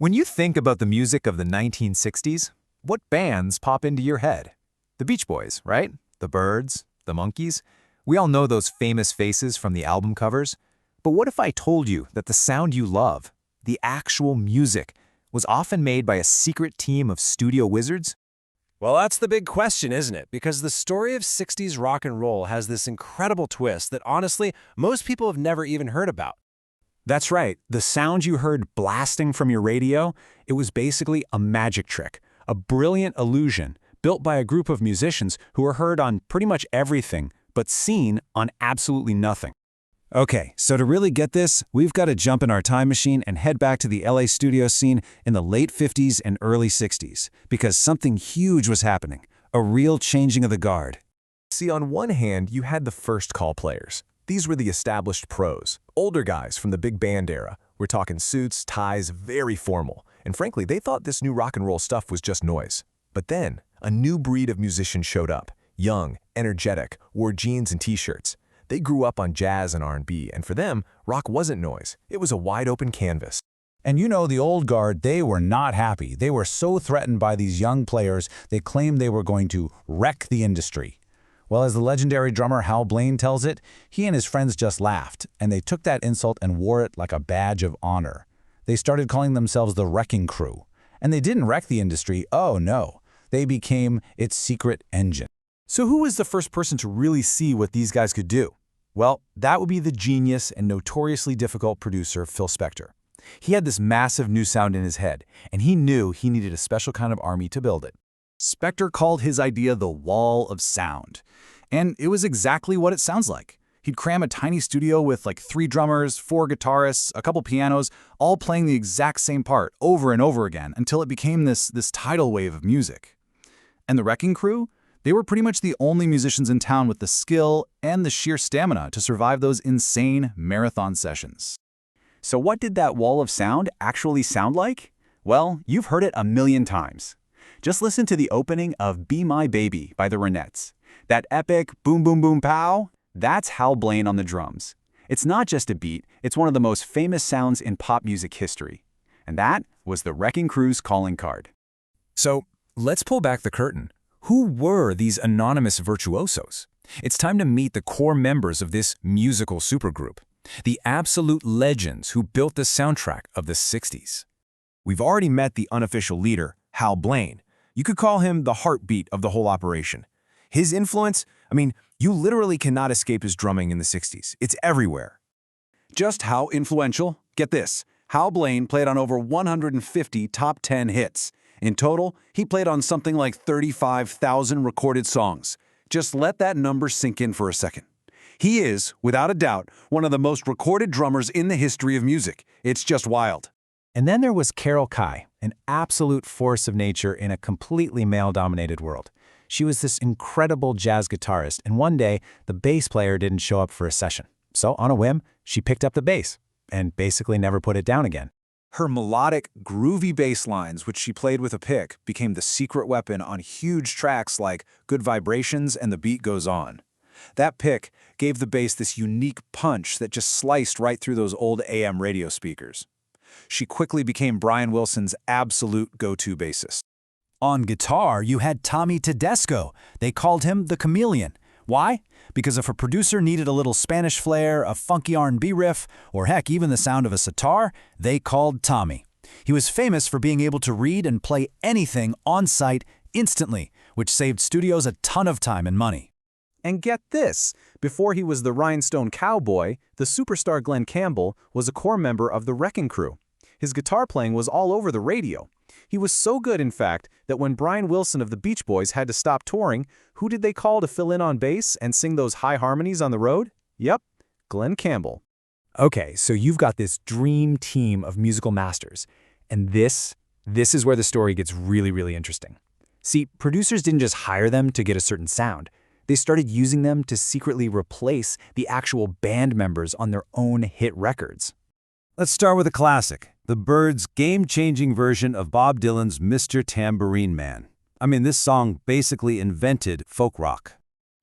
When you think about the music of the 1960s, what bands pop into your head? The Beach Boys, right? The Byrds, the Monkees. We all know those famous faces from the album covers. But what if I told you that the sound you love, the actual music, was often made by a secret team of studio wizards? Well, that's the big question, isn't it? Because the story of 60s rock and roll has this incredible twist that honestly, most people have never even heard about. That's right. The sound you heard blasting from your radio, it was basically a magic trick, a brilliant illusion built by a group of musicians who were heard on pretty much everything, but seen on absolutely nothing. Okay, so to really get this, we've got to jump in our time machine and head back to the LA studio scene in the late 50s and early 60s, because something huge was happening, a real changing of the guard. See, on one hand, you had the first call players. These were the established pros, older guys from the big band era. We're talking suits, ties, very formal. And frankly, they thought this new rock and roll stuff was just noise. But then, a new breed of musicians showed up. Young, energetic, wore jeans and t-shirts. They grew up on jazz and R&B, and for them, rock wasn't noise. It was a wide-open canvas. And you know, the old guard, they were not happy. They were so threatened by these young players, they claimed they were going to wreck the industry. Well, as the legendary drummer Hal Blaine tells it, he and his friends just laughed, and they took that insult and wore it like a badge of honor. They started calling themselves the Wrecking Crew. And they didn't wreck the industry, oh no. They became its secret engine. So who was the first person to really see what these guys could do? Well, that would be the genius and notoriously difficult producer Phil Spector. He had this massive new sound in his head, and he knew he needed a special kind of army to build it. Spector called his idea the wall of sound. And it was exactly what it sounds like. He'd cram a tiny studio with like 3 drummers, 4 guitarists, a couple pianos, all playing the exact same part over and over again until it became this tidal wave of music. And the Wrecking Crew? They were pretty much the only musicians in town with the skill and the sheer stamina to survive those insane marathon sessions. So what did that wall of sound actually sound like? Well, you've heard it a million times. Just listen to the opening of Be My Baby by the Ronettes. That epic boom boom boom pow, that's Hal Blaine on the drums. It's not just a beat, it's one of the most famous sounds in pop music history. And that was the Wrecking Crew's calling card. So, let's pull back the curtain. Who were these anonymous virtuosos? It's time to meet the core members of this musical supergroup, the absolute legends who built the soundtrack of the 60s. We've already met the unofficial leader, Hal Blaine. You could call him the heartbeat of the whole operation. His influence, you literally cannot escape his drumming in the 60s. It's everywhere. Just how influential? Get this. Hal Blaine played on over 150 top 10 hits. In total, he played on something like 35,000 recorded songs. Just let that number sink in for a second. He is, without a doubt, one of the most recorded drummers in the history of music. It's just wild. And then there was Carol Kaye, an absolute force of nature in a completely male-dominated world. She was this incredible jazz guitarist, and one day, the bass player didn't show up for a session. So, on a whim, she picked up the bass, and basically never put it down again. Her melodic, groovy bass lines, which she played with a pick, became the secret weapon on huge tracks like Good Vibrations and The Beat Goes On. That pick gave the bass this unique punch that just sliced right through those old AM radio speakers. She quickly became Brian Wilson's absolute go-to bassist. On guitar, you had Tommy Tedesco. They called him the Chameleon. Why? Because if a producer needed a little Spanish flair, a funky R&B riff, or heck, even the sound of a sitar, they called Tommy. He was famous for being able to read and play anything on site instantly, which saved studios a ton of time and money. And get this, before he was the Rhinestone Cowboy, the superstar Glenn Campbell was a core member of the Wrecking Crew. His guitar playing was all over the radio. He was so good, in fact, that when Brian Wilson of the Beach Boys had to stop touring, who did they call to fill in on bass and sing those high harmonies on the road? Yep, Glenn Campbell. Okay, so you've got this dream team of musical masters, and this is where the story gets really, really interesting. See, producers didn't just hire them to get a certain sound. They started using them to secretly replace the actual band members on their own hit records. Let's start with a classic, the Byrds' game-changing version of Bob Dylan's Mr. Tambourine Man. This song basically invented folk rock.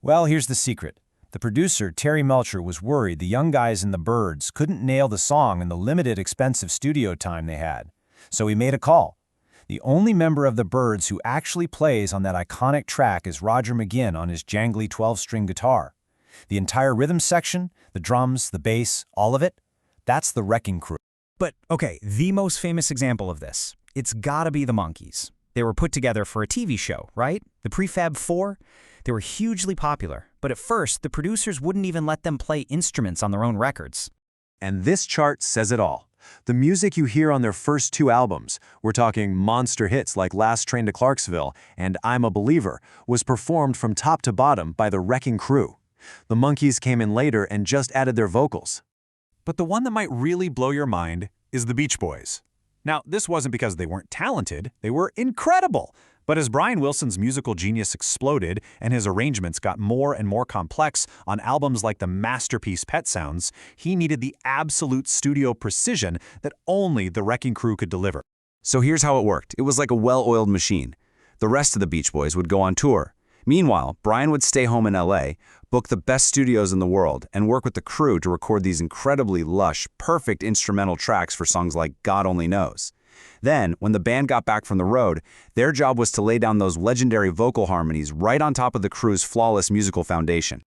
Well, here's the secret. The producer, Terry Melcher, was worried the young guys in the Byrds couldn't nail the song in the limited, expensive studio time they had. So he made a call. The only member of the Byrds who actually plays on that iconic track is Roger McGuinn on his jangly 12-string guitar. The entire rhythm section, the drums, the bass, all of it, that's the Wrecking Crew. But, okay, the most famous example of this, it's gotta be the Monkees. They were put together for a TV show, right? The Prefab Four? They were hugely popular, but at first, the producers wouldn't even let them play instruments on their own records. And this chart says it all. The music you hear on their first 2 albums, we're talking monster hits like Last Train to Clarksville and I'm a Believer, was performed from top to bottom by the Wrecking Crew. The Monkees came in later and just added their vocals. But the one that might really blow your mind is the Beach Boys. Now, this wasn't because they weren't talented, they were incredible. But as Brian Wilson's musical genius exploded and his arrangements got more and more complex on albums like the masterpiece Pet Sounds, he needed the absolute studio precision that only the Wrecking Crew could deliver. So here's how it worked. It was like a well-oiled machine. The rest of the Beach Boys would go on tour. Meanwhile, Brian would stay home in LA, book the best studios in the world, and work with the crew to record these incredibly lush, perfect instrumental tracks for songs like God Only Knows. Then, when the band got back from the road, their job was to lay down those legendary vocal harmonies right on top of the crew's flawless musical foundation.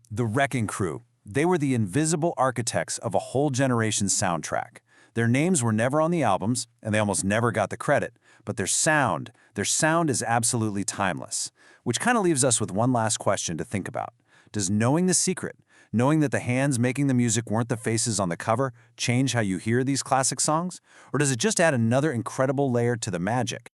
The Wrecking Crew. They were the invisible architects of a whole generation's soundtrack. Their names were never on the albums, and they almost never got the credit, but their sound is absolutely timeless. Which kind of leaves us with one last question to think about. Does knowing the secret, knowing that the hands making the music weren't the faces on the cover, change how you hear these classic songs? Or does it just add another incredible layer to the magic?